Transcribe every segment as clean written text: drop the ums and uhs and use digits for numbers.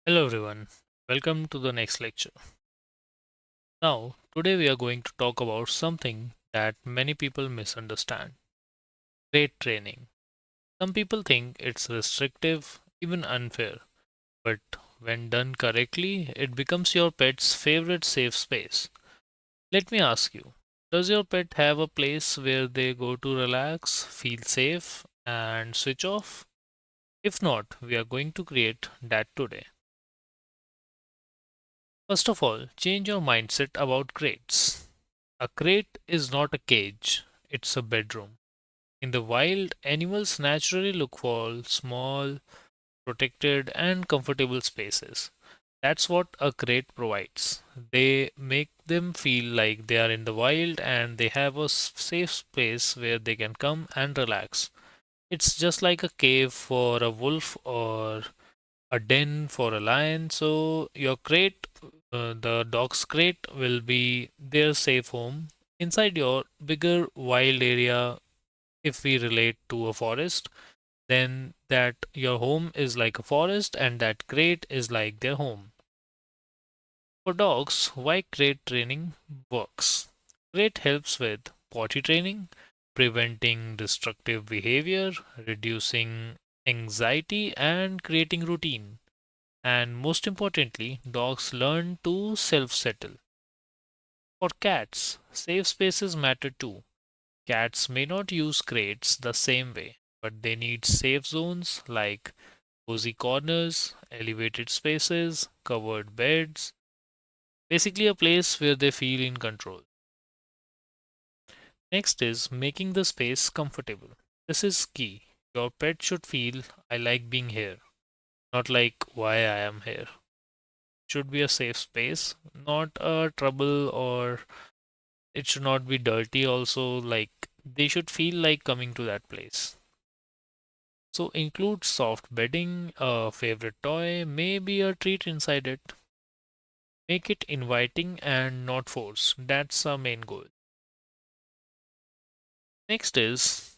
Hello everyone, welcome to the next lecture. Now, today we are going to talk about something that many people misunderstand crate training. Some people think it's restrictive, even unfair, but when done correctly, it becomes your pet's favorite safe space. Let me ask you, does your pet have a place where they go to relax, feel safe, and switch off? If not, we are going to create that today. First of all, change your mindset about crates. A crate is not a cage, it's a bedroom. In the wild, animals naturally look for small, protected, and comfortable spaces. That's what a crate provides. They make them feel like they are in the wild and they have a safe space where they can come and relax. It's just like a cave for a wolf or a den for a lion. So your crate, the dog's crate, will be their safe home inside your bigger wild area. If we relate to a forest, then that your home is like a forest and that crate is like their home. For dogs, why crate training works? Crate helps with potty training, preventing destructive behavior, reducing anxiety, and creating routine. And most importantly, dogs learn to self settle. For cats, safe spaces matter too. Cats may not use crates the same way, but they need safe zones like cozy corners, elevated spaces, covered beds, basically a place where they feel in control. Next is making the space comfortable. This is key. Your pet should feel I like being here, not like why I am here. Should be a safe space, not a trouble, or it should not be dirty also. Like they should feel like coming to that place. So include soft bedding, a favorite toy, maybe a treat inside it. Make it inviting and not force. That's our main goal. Next is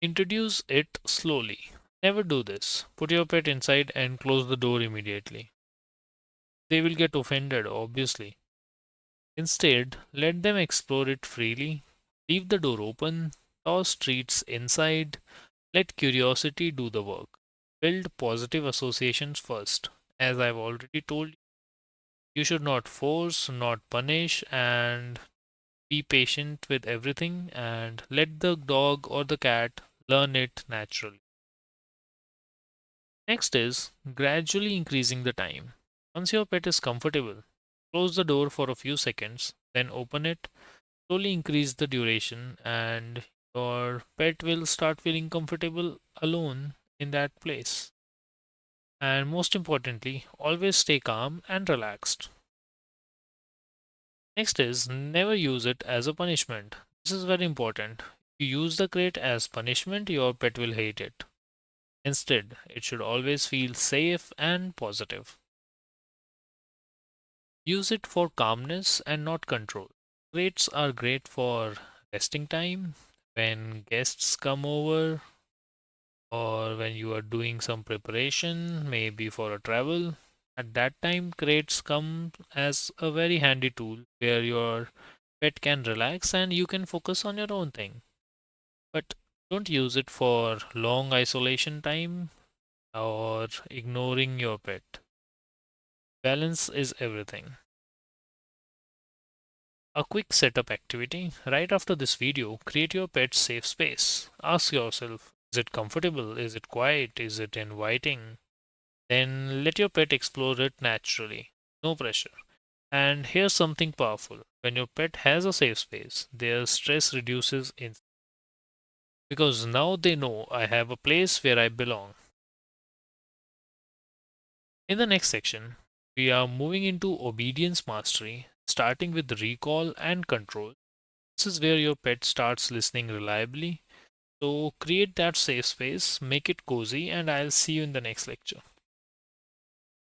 introduce it slowly. Never do this. Put your pet inside and close the door immediately. They will get offended, obviously. Instead, let them explore it freely. Leave the door open, toss treats inside, let curiosity do the work. Build positive associations first. As I've already told you, you should not force, not punish, and be patient with everything and let the dog or the cat learn it naturally. Next is gradually increasing the time. Once your pet is comfortable, close the door for a few seconds, then open it. Slowly increase the duration, and your pet will start feeling comfortable alone in that place. And most importantly, always stay calm and relaxed. Next is never use it as a punishment. This is very important. If you use the crate as punishment, your pet will hate it. Instead, it should always feel safe and positive. Use it for calmness and not control. Crates are great for resting time when guests come over or when you are doing some preparation, maybe for a travel. At that time, crates come as a very handy tool where your pet can relax and you can focus on your own thing. But don't use it for long isolation time or ignoring your pet. Balance is everything. A quick setup activity. Right after this video, create your pet's safe space. Ask yourself, is it comfortable? Is it quiet? Is it inviting? Then let your pet explore it naturally. No pressure. And here's something powerful. When your pet has a safe space, their stress reduces because now they know I have a place where I belong. In the next section, we are moving into obedience mastery, starting with recall and control. This is where your pet starts listening reliably. So create that safe space, make it cozy, and I'll see you in the next lecture.